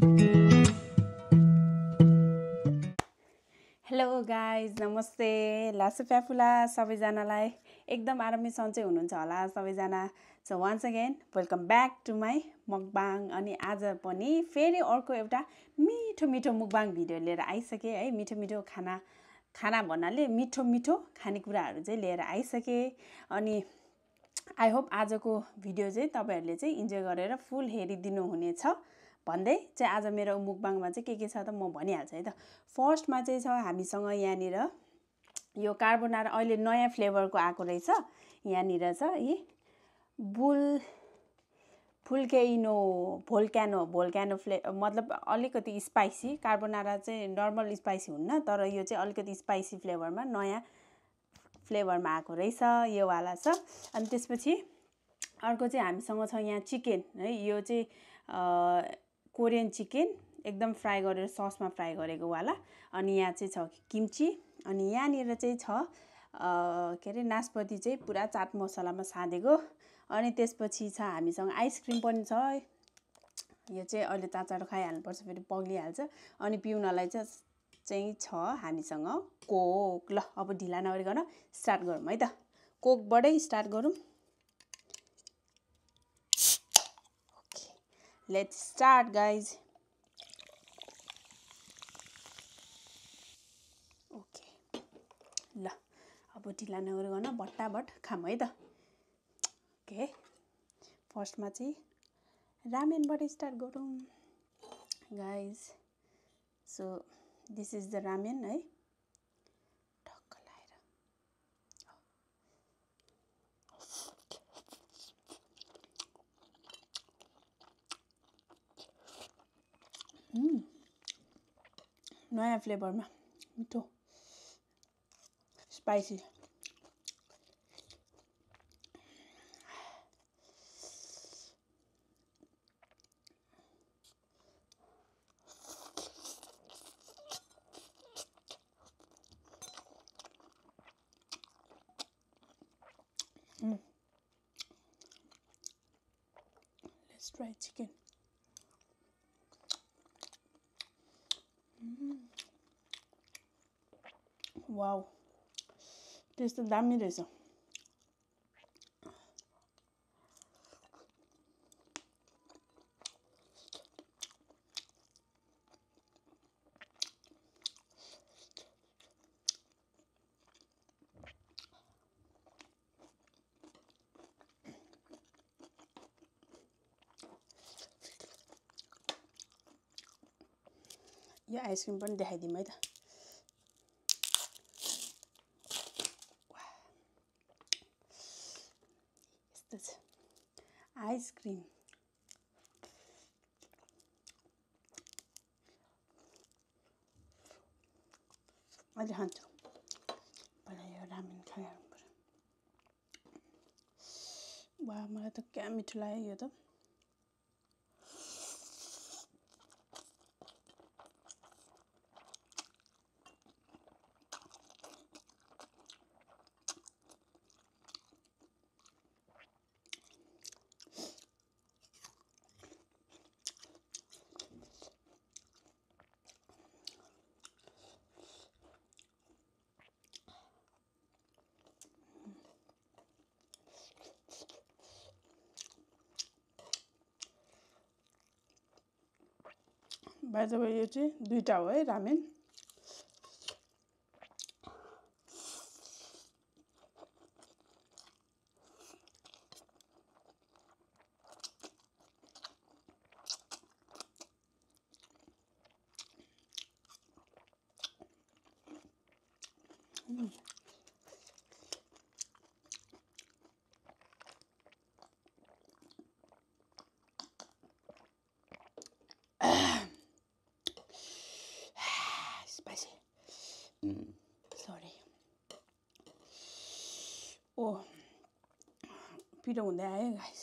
Hello guys नमस्ते लासु फ्याफुला सबैजनालाई एकदम आरामै सन्चै हुनुहुन्छ होला सबैजना so once again welcome back to my mukbang अनि आज पनि फेरि अर्को एउटा मिठो मिठो मुकबाङ भिडियो लिएर आइसकेँ है मिठो मिठो खाना भन्नाले मिठो मिठो खानेकुराहरू चाहिँ लिएर आइसकेँ अनि आई होप आजको भिडियो चाहिँ तपाईँहरूले चाहिँ इन्जोय गरेर फुल हेरिदिनु हुनेछ भन्दै चाहिँ आज मेरो मुकबाङमा चाहिँ के छ त म भनिहाल्छु है त फर्स्टमा चाहिँ छ हामीसँग यहाँनिर यो कार्बोनारा अहिले नयाँ फ्लेभरको आएको रहेछ यहाँनिर छ यी भोल्क्यानो मतलब अलिकति स्पाइसी कार्बोनारा चाहिँ नर्मल स्पाइसी हुन्न तर यो चाहिँ अलिकति स्पाइसी फ्लेभरमा नयाँ फ्लेभरमा आएको रहेछ यो वाला छ अनि त्यसपछि अर्को चाहिँ हामीसँग छ यहाँ चिकन है यो चाहिँ कोरियन चिकन एकदम फ्राई गरेर ससमा फ्राई गरेको वाला अनि यहाँ चाहिँ छ किम्ची अनि यहाँनिर चाहिँ छ के अरे नास्पति चाहिँ पुरा चाट मसलामा साँधेको अनि त्यसपछि छ हामीसँग आइसक्रिम पनि छ यो चाहिँ अहिले चाचाडो खाइहाल्नुपर्छ फेरि पग्लिहाल्छ अनि पिउनलाई चाहिँ छ हामीसँग कोक ल अब ढिला नगरिकन स्टार्ट गरौँ है त कोकबाटै स्टार्ट गरौँ लेट्स स्टार्ट गाइज ओके ल अब ढिला नगरिकन भट्टाभट खाऊँ है त ओके फर्स्टमा चाहिँ रामेनबाट स्टार्ट गरौँ guys so this is the ramen है ढक्क लाएर नयाँ फ्लेभरमा मिठो spicy Let's try chicken. Wow taste त दामी रहेछ यो आइसक्रिम पनि देखाइदिउँ है त यस्तो छ आइसक्रिम अहिले खान्छु पहिला यो रामेन खाइहाल्नु पर्यो वा मलाई त क्या मिठो लाग्यो यो त बाइ द वे यो चाहिँ दुईटा हो है रामेन spicy sorry ओ पिरो हुँदै आयो गाइस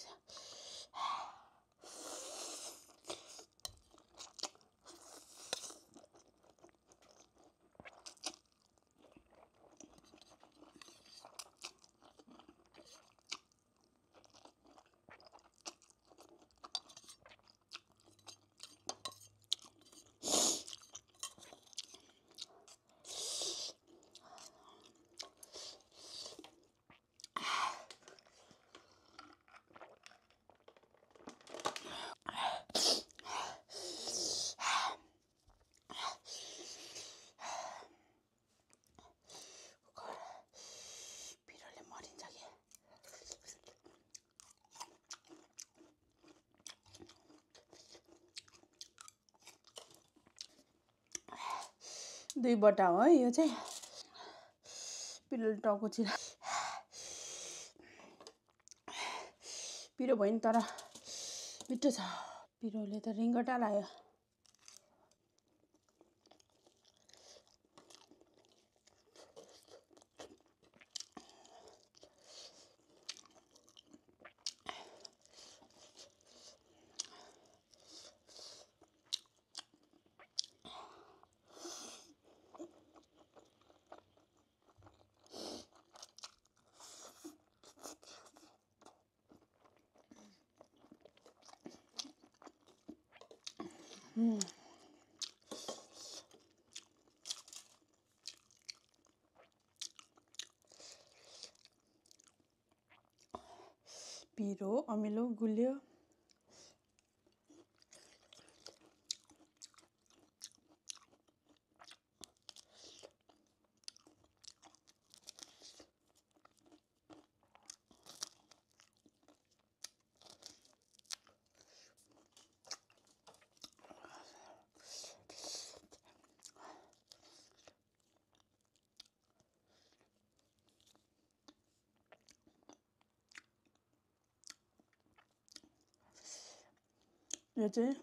दुई बटा हो है यो चाहिँ पिरोले टाउको चिरा पिरो भयो नि तर मिठो छ पिरोले त रिङ्गटा लाग्यो पिरो अमिलो गुलियो यो चाहिँ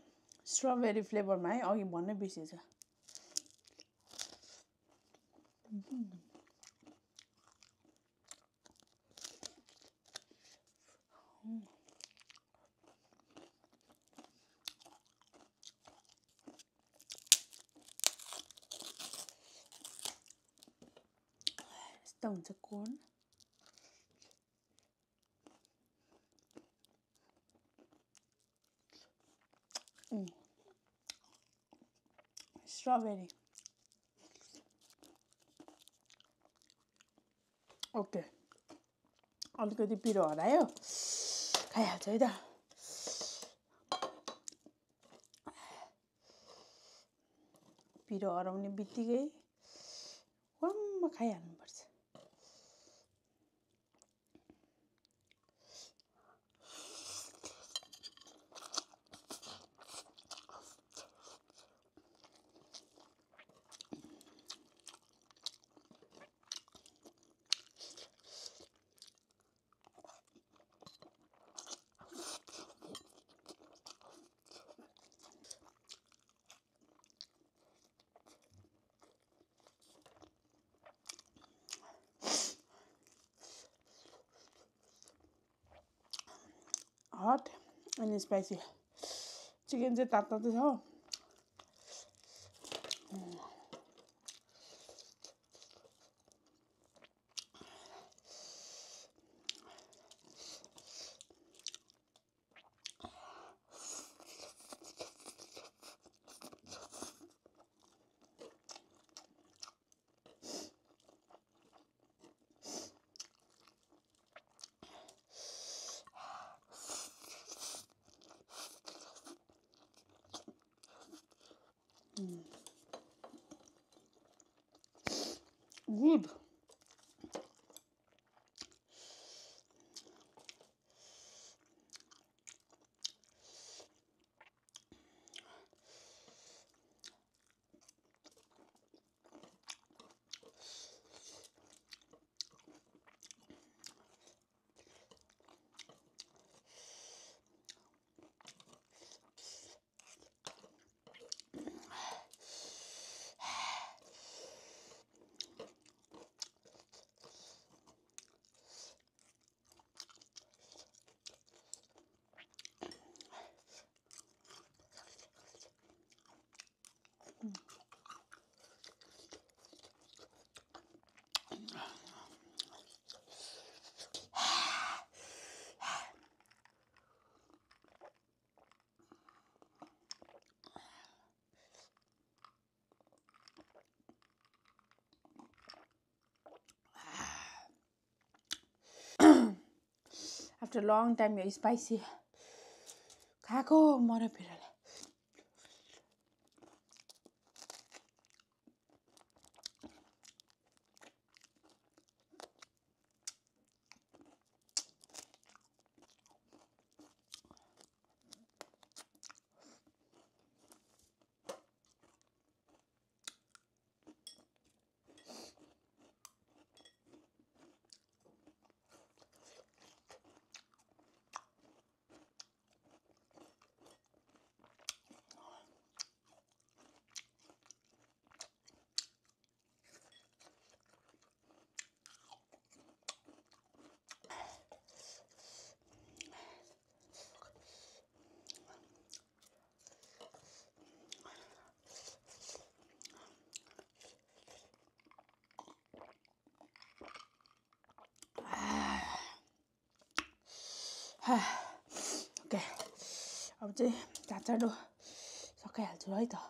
स्ट्रबेरी फ्लेभरमा है अघि भन्नै बिर्सेछ यस्तो हुन्छ कोन स्ट्रबेरी ओके अलिकति पिरो हरायो खाइहाल्छ है त पिरो हराउने बित्तिकै वाम्म खाइहाल्नुपर्छ हट अनि स्पाइसी चिकन चाहिँ तातो तातो छ गुड आफ्टर लङ टाइम यो स्पाइसी खाएको मर्यो पिरोले ओके अब चाहिँ चाँडो सकाइहाल्छु है त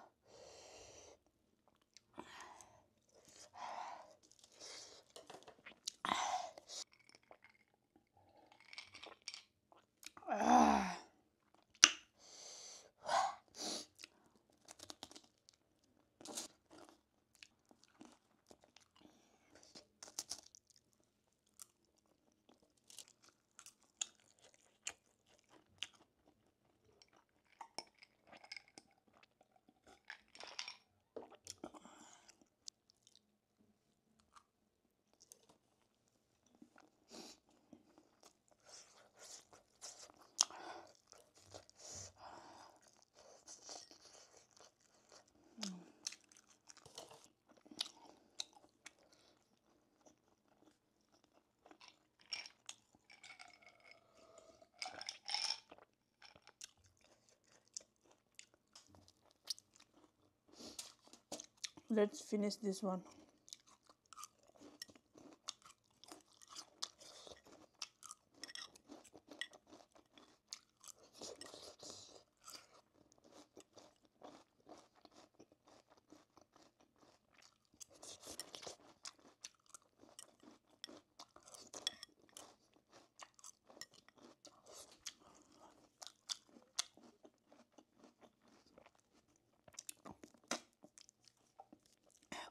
Let's finish this one.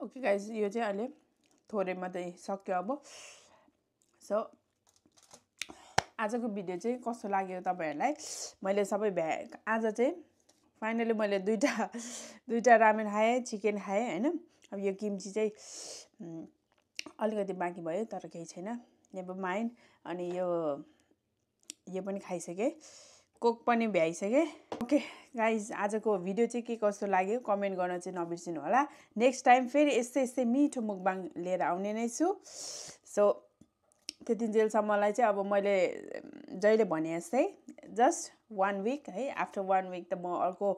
Okay guys यो चाहिँ अहिले थोरै मात्रै सक्यो अब सो आजको भिडियो चाहिँ कस्तो लाग्यो तपाईहरुलाई मैले सबै आज चाहिँ फाइनली मैले दुईटा रामेन खाएँ चिकन खाएँ हैन अब यो किम्ची चाहिँ अलिकति बाँकी भयो तर केही छैन नेभर माइन्ड अनि यो पनि खाइसके कोक पनि भ्याइसके ओके गाइज आजको भिडियो चाहिँ के कस्तो लाग्यो कमेन्ट गर्न चाहिँ नबिर्सिनु होला नेक्स्ट टाइम फेरि यस्तै मिठो मुकबाङ लिएर आउने नै छु सो त्यतिन्जेलसम्मलाई चाहिँ अब मैले जहिले भने जस्तै जस्ट 1 वीक है आफ्टर 1 वीक त म अर्को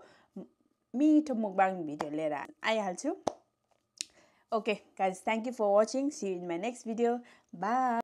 मिठो मुकबाङ भिडियो लिएर आइहाल्छु okay guys thank you for watching see you in my next video by